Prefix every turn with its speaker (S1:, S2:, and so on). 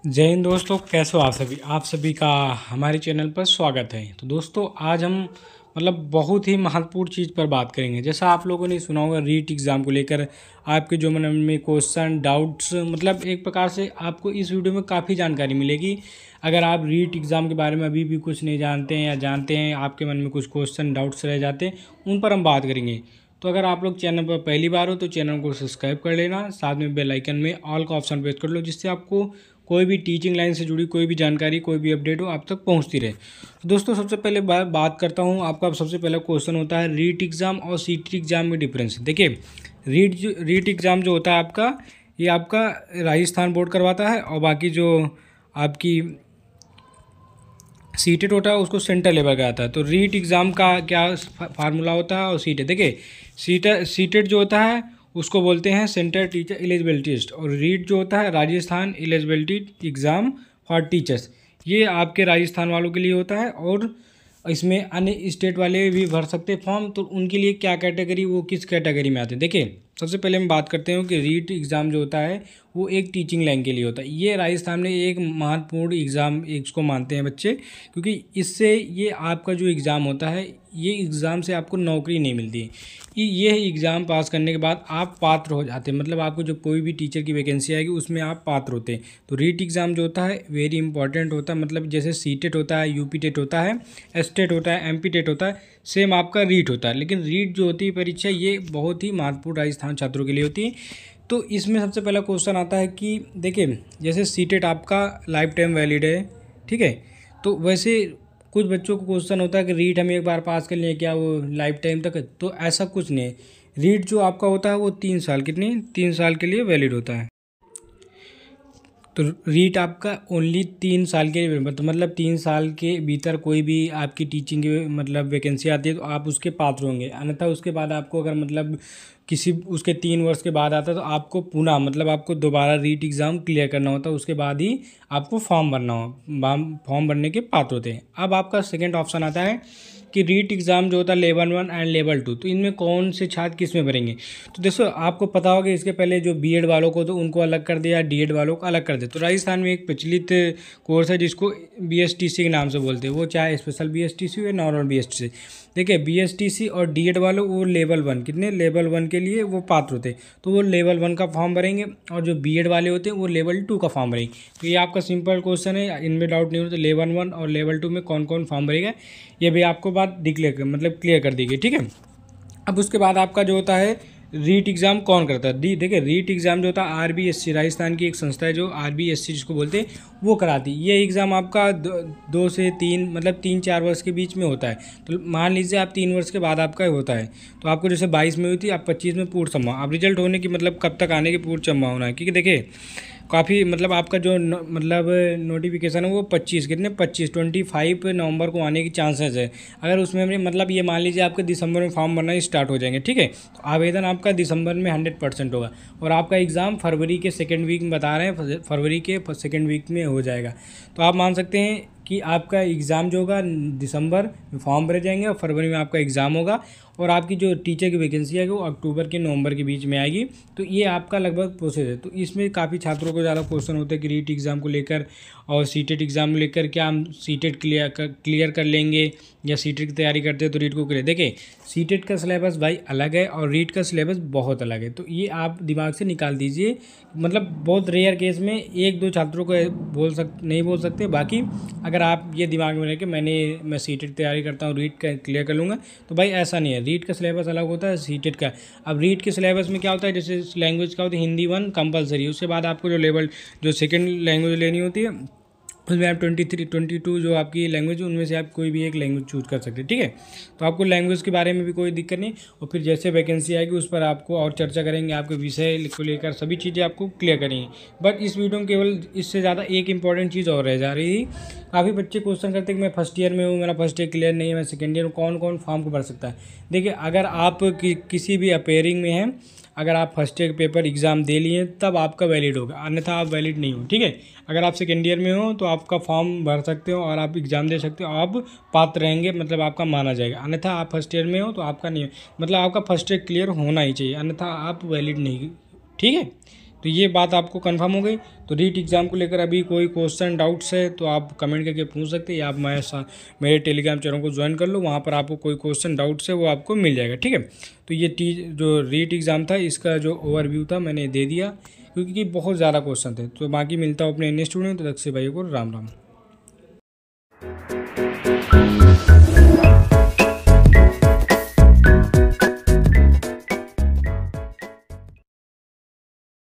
S1: जय हिंद दोस्तों, कैसे हो आप सभी का हमारे चैनल पर स्वागत है। तो दोस्तों आज हम बहुत ही महत्वपूर्ण चीज़ पर बात करेंगे। जैसा आप लोगों ने सुना होगा, रीट एग्ज़ाम को लेकर आपके जो मन में क्वेश्चन डाउट्स, एक प्रकार से आपको इस वीडियो में काफ़ी जानकारी मिलेगी। अगर आप रीट एग्ज़ाम के बारे में अभी भी कुछ नहीं जानते हैं या जानते हैं, आपके मन में कुछ क्वेश्चन डाउट्स रह जाते हैं, उन पर हम बात करेंगे। तो अगर आप लोग चैनल पर पहली बार हो तो चैनल को सब्सक्राइब कर लेना, साथ में बेल आइकन में ऑल का ऑप्शन प्रेस कर लो, जिससे आपको कोई भी टीचिंग लाइन से जुड़ी कोई भी जानकारी, कोई भी अपडेट हो, आप तक पहुंचती रहे। तो दोस्तों सबसे पहले बात करता हूं, आपका सबसे पहला क्वेश्चन होता है रीट एग्ज़ाम और सीटी एग्ज़ाम में डिफरेंस। देखिए, रीट एग्ज़ाम जो होता है आपका, ये आपका राजस्थान बोर्ड करवाता है, और बाकी जो आपकी सीटेट होता है उसको सेंटर लेवल का आता है। तो रीट एग्ज़ाम का क्या फार्मूला होता है और सीटेट, देखिए सीटेट जो होता है उसको बोलते हैं सेंटर टीचर एलिजिबिलिटी टेस्ट, और रीट जो होता है Rajasthan eligibility exam for teachers. ये आपके राजस्थान वालों के लिए होता है, और इसमें अन्य स्टेट वाले भी भर सकते हैं फॉर्म। तो उनके लिए क्या कैटेगरी, वो किस कैटेगरी में आते हैं। देखिए सबसे पहले हम बात करते हैं कि रीट एग्ज़ाम जो होता है वो एक टीचिंग लाइन के लिए होता है। ये राजस्थान में एक महत्वपूर्ण एग्ज़ाम इसको मानते हैं बच्चे, क्योंकि इससे ये आपका जो एग्ज़ाम होता है, ये एग्ज़ाम से आपको नौकरी नहीं मिलती है। ये एग्ज़ाम पास करने के बाद आप पात्र हो जाते हैं, आपको जो कोई भी टीचर की वैकेंसी आएगी उसमें आप पात्र होते हैं। तो रीट एग्ज़ाम जो होता है वेरी इंपॉर्टेंट होता है, जैसे सीटेट होता है, यूपी टेट होता है, एसटेट होता है, एमपी टेट होता है, सेम आपका रीट होता है। लेकिन रीट जो होती है परीक्षा, ये बहुत ही महत्वपूर्ण राजस्थान छात्रों के लिए होती है। तो इसमें सबसे पहला क्वेश्चन आता है कि देखिए, जैसे सीटेट आपका लाइफ टाइम वैलिड है, ठीक है। तो वैसे कुछ बच्चों को क्वेश्चन होता है कि रीट हम एक बार पास कर लिए, क्या वो लाइफ टाइम तक है? तो ऐसा कुछ नहीं है। रीट जो आपका होता है वो 3 साल, कितनी 3 साल के लिए वैलिड होता है। तो रीट आपका ओनली 3 साल के लिए, 3 साल के भीतर कोई भी आपकी टीचिंग की वैकेंसी आती है तो आप उसके पात्र होंगे। अन्यथा उसके बाद आपको अगर किसी उसके 3 वर्ष के बाद आता है तो आपको पुनः आपको दोबारा रीट एग्ज़ाम क्लियर करना होता है, उसके बाद ही आपको फॉर्म भरना हो, फॉर्म भरने के पात्र होते हैं। अब आपका सेकेंड ऑप्शन आता है कि रीट एग्ज़ाम जो होता है लेवल 1 एंड लेवल 2, तो इनमें कौन से छात्र किस में भरेंगे। तो देखो आपको पता होगा इसके पहले जो बीएड वालों को तो उनको अलग कर दिया, डीएड वालों को अलग कर दिया। तो राजस्थान में एक प्रचलित कोर्स है जिसको बीएसटीसी के नाम से बोलते हैं, वो चाहे स्पेशल बीएसटीसी हो या नॉर्मल बीएसटीसी। देखिए बीएसटीसी और डीएड वालों वो लेवल 1, कितने लेवल 1 के लिए वो पात्र होते हैं, तो वो लेवल 1 का फॉर्म भरेंगे, और जो बीएड वाले होते हैं वो लेवल 2 का फॉर्म भरेंगे। तो ये आपका सिंपल क्वेश्चन है, इनमें डाउट नहीं होता। लेवल 1 और लेवल 2 में कौन कौन फॉर्म भरेगा, ये भी आपको बात डिक्लेयर क्लियर कर दी गई, ठीक है। अब उसके बाद आपका जो होता है रीट एग्ज़ाम कौन करता है। देखिए रीट एग्ज़ाम जो होता है आरबीएससी, राजस्थान की एक संस्था है जो आरबीएससी जिसको बोलते हैं, वो कराती है। ये एग्ज़ाम आपका 2 से 3 3-4 वर्ष के बीच में होता है। तो मान लीजिए आप 3 वर्ष के बाद आपका होता है, तो आपको जैसे 22 में हुई थी, आप 25 में पूर्ण संभावना, अब रिजल्ट होने की कब तक आने की पूर्ण संभावना है, क्योंकि देखिए काफ़ी आपका जो नोटिफिकेशन है वो 25 नवंबर को आने की चांसेस है। अगर उसमें ये मान लीजिए आपके दिसंबर में फॉर्म भरना स्टार्ट हो जाएंगे, ठीक है। तो आवेदन आपका दिसंबर में 100% होगा, और आपका एग्ज़ाम फरवरी के सेकेंड वीक में बता रहे हैं, फरवरी के सेकेंड वीक में हो जाएगा। तो आप मान सकते हैं कि आपका एग्ज़ाम जो होगा दिसंबर में फॉर्म भरे जाएंगे, और फरवरी में आपका एग्ज़ाम होगा, और आपकी जो टीचर की वैकेंसी है वो अक्टूबर के नवंबर के बीच में आएगी। तो ये आपका लगभग प्रोसेस है। तो इसमें काफ़ी छात्रों को ज़्यादा क्वेश्चन होते हैं कि रीट एग्ज़ाम को लेकर और सीटेट एग्ज़ाम को लेकर, क्या हम सीटेट क्लियर कर लेंगे, या सीटेट की तैयारी करते हैं तो रीट को क्लियर। देखिए सीटेट का सिलेबस भाई अलग है और रीट का सिलेबस बहुत अलग है, तो ये आप दिमाग से निकाल दीजिए। बहुत रेयर केस में 1-2 छात्रों को नहीं बोल सकते, बाकी अगर आप ये दिमाग में रहे कि मैं सीटेट तैयारी करता हूँ, रीट का क्लियर कर लूँगा, तो भाई ऐसा नहीं है। रीट का सिलेबस अलग होता है सीटेट का। अब रीट के सिलेबस में क्या होता है, जैसे लैंग्वेज का होता है हिंदी 1 कंपलसरी, उसके बाद आपको जो सेकंड लैंग्वेज लेनी होती है उसमें आप 22 जो आपकी लैंग्वेज, उनमें से आप कोई भी एक लैंग्वेज चूज कर सकते हैं, ठीक है। तो आपको लैंग्वेज के बारे में भी कोई दिक्कत नहीं, और फिर जैसे वैकेंसी आएगी उस पर आपको और चर्चा करेंगे, आपके विषय को लेकर सभी चीज़ें आपको क्लियर करेंगे। बट इस वीडियो में केवल इससे ज़्यादा एक इंपॉर्टेंट चीज़ और रह जा रही थी। काफ़ी बच्चे क्वेश्चन करते हैं कि मैं फर्स्ट ईयर में हूँ, मेरा फर्स्ट ईयर क्लियर नहीं है, मैं सेकेंड ईयर में, कौन कौन फॉर्म को भर सकता है। देखिए अगर आप किसी भी अपेयरिंग में हैं, अगर आप फर्स्ट ईयर पेपर एग्ज़ाम दे लिए तब आपका वैलिड होगा, अन्यथा आप वैलिड नहीं हो, ठीक है। अगर आप सेकेंड ईयर में हो तो आपका फॉर्म भर सकते हो और आप एग्ज़ाम दे सकते हो, आप पात्र रहेंगे, आपका माना जाएगा। अन्यथा आप फर्स्ट ईयर में हो तो आपका नहीं, आपका फर्स्ट ईयर क्लियर होना ही चाहिए, अन्यथा आप वैलिड नहीं, ठीक है। तो ये बात आपको कंफर्म हो गई। तो रीट एग्ज़ाम को लेकर अभी कोई क्वेश्चन डाउट्स है तो आप कमेंट करके पूछ सकते हैं, या आप मेरे टेलीग्राम चैनल को ज्वाइन कर लो, वहाँ पर आपको कोई क्वेश्चन डाउट्स है वो आपको मिल जाएगा, ठीक है। तो ये जो रीट एग्ज़ाम था इसका जो ओवरव्यू था मैंने दे दिया, क्योंकि बहुत ज़्यादा क्वेश्चन थे। तो बाकी मिलता हूँ अपने नेक्स्ट वीडियो में, तो तक से भाई को राम राम।